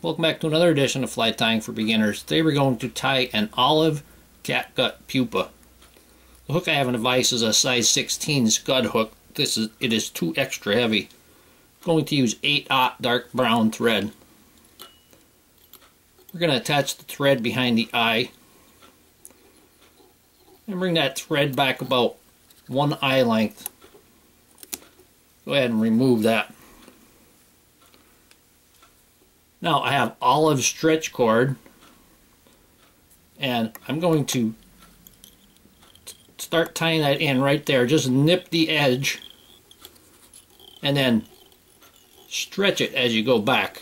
Welcome back to another edition of Fly Tying for Beginners. Today we're going to tie an olive catgut pupa. The hook I have in the vise is a size 16 Scud hook. It is too extra heavy. I'm going to use 8/0 dark brown thread. We're going to attach the thread behind the eye and bring that thread back about 1 eye length. Go ahead and remove that. Now I have olive stretch cord, and I'm going to start tying that in right there. Just nip the edge and then stretch it as you go back.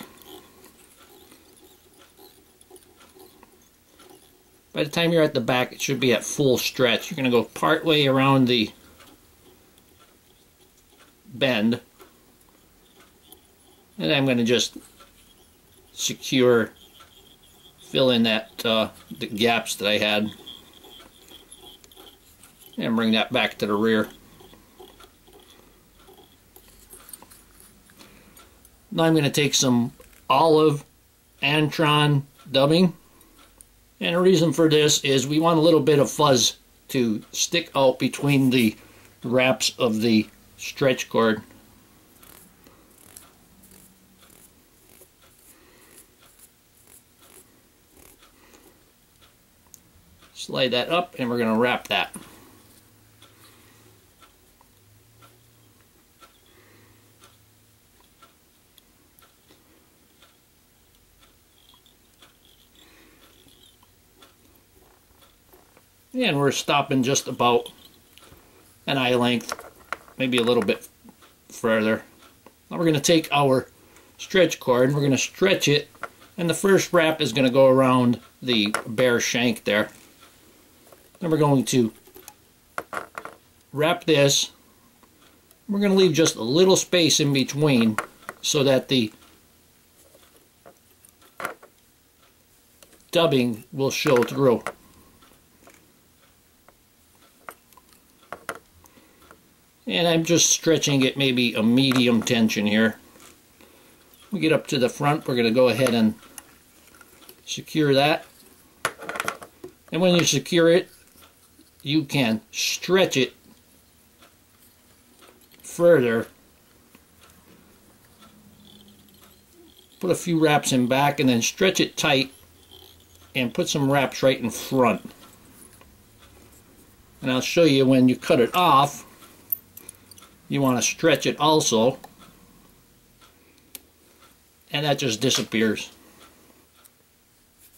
By the time you're at the back, it should be at full stretch. You're going to go part way around the bend, and I'm going to just fill in that the gaps that I had, and bring that back to the rear. Now I'm going to take some olive Antron dubbing, and the reason for this is we want a little bit of fuzz to stick out between the wraps of the stretch cord. Slide that up, and we're going to wrap that. And we're stopping just about an eye length, maybe a little bit further. Now we're going to take our stretch cord and we're going to stretch it, and the first wrap is going to go around the bare shank there. Then we're going to wrap this. We're going to leave just a little space in between so that the dubbing will show through. And I'm just stretching it maybe a medium tension here. We get up to the front, we're going to go ahead and secure that. And when you secure it, you can stretch it further. Put a few wraps in back and then stretch it tight and put some wraps right in front. And I'll show you when you cut it off, you want to stretch it also, and that just disappears.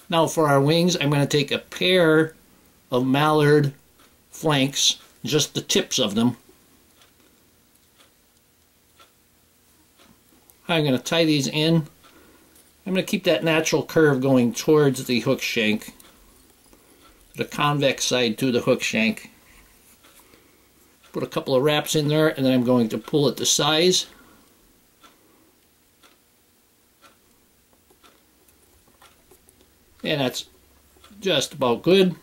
Now for our wings, I'm going to take a pair of Mallard flanks, just the tips of them. I'm going to tie these in. I'm going to keep that natural curve going towards the hook shank, the convex side to the hook shank. Put a couple of wraps in there, and then I'm going to pull it to size. And that's just about good.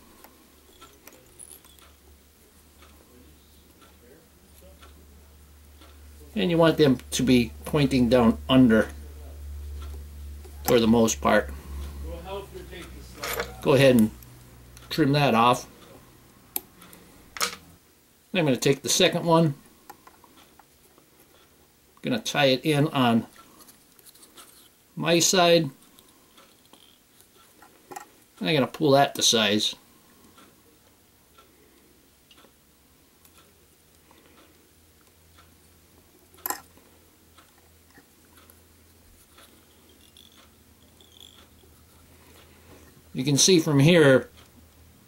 And you want them to be pointing down under for the most part. Go ahead and trim that off. I'm going to take the second one. I'm going to tie it in on my side. And I'm going to pull that to size. You can see from here,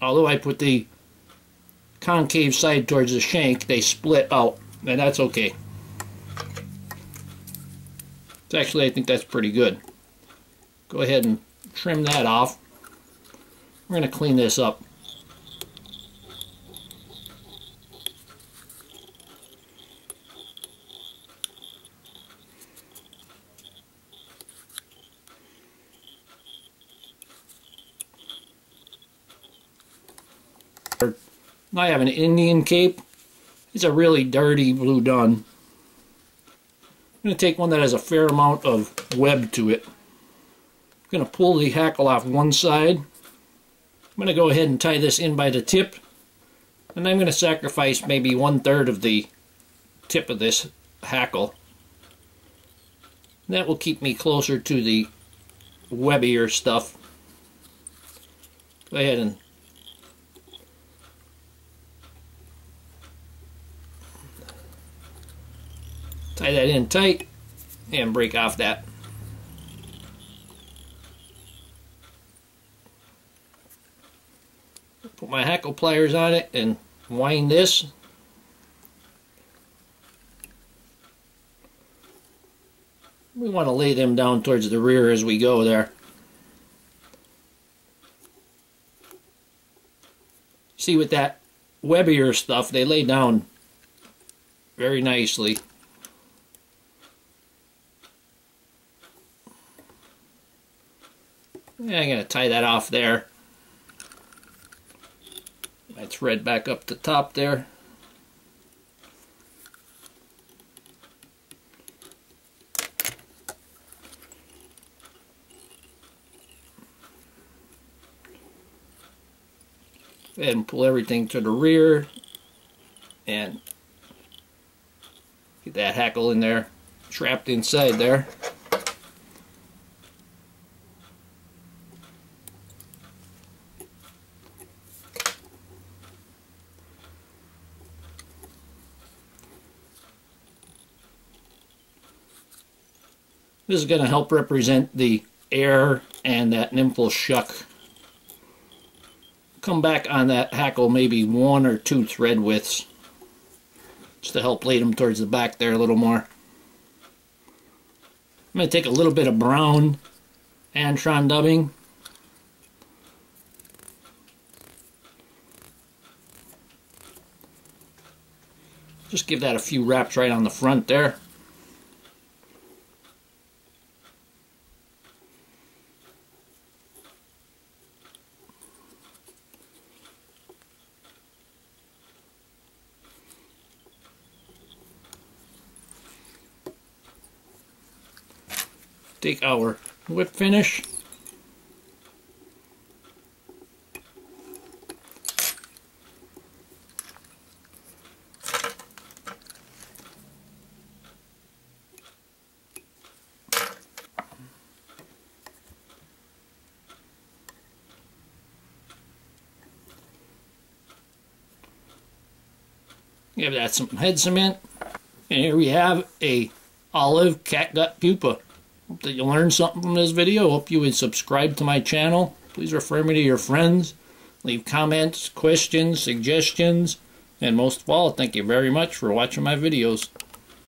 although I put the concave side towards the shank, they split out, and that's okay. Actually, I think that's pretty good. Go ahead and trim that off. We're going to clean this up. I have an Indian cape. It's a really dirty blue dun. I'm going to take one that has a fair amount of web to it. going to pull the hackle off one side. I'm going to go ahead and tie this in by the tip, and I'm going to sacrifice maybe 1/3 of the tip of this hackle. That will keep me closer to the webbier stuff. Go ahead and tie that in tight and break off that. Put my hackle pliers on it and wind this. We want to lay them down towards the rear as we go there. See, with that webbier stuff, they lay down very nicely. Yeah, I'm going to tie that off there. My thread back up the top there. Go ahead and pull everything to the rear and get that hackle in there, trapped inside there. This is going to help represent the air and that nymphal shuck. Come back on that hackle maybe 1 or 2 thread widths, just to help lay them towards the back there a little more. I'm going to take a little bit of brown Antron dubbing. Just give that a few wraps right on the front there. Take our whip finish. Give that some head cement. And here we have a olive catgut pupa. Hope that you learned something from this video. Hope you would subscribe to my channel. Please refer me to your friends. Leave comments, questions, suggestions. And most of all, thank you very much for watching my videos.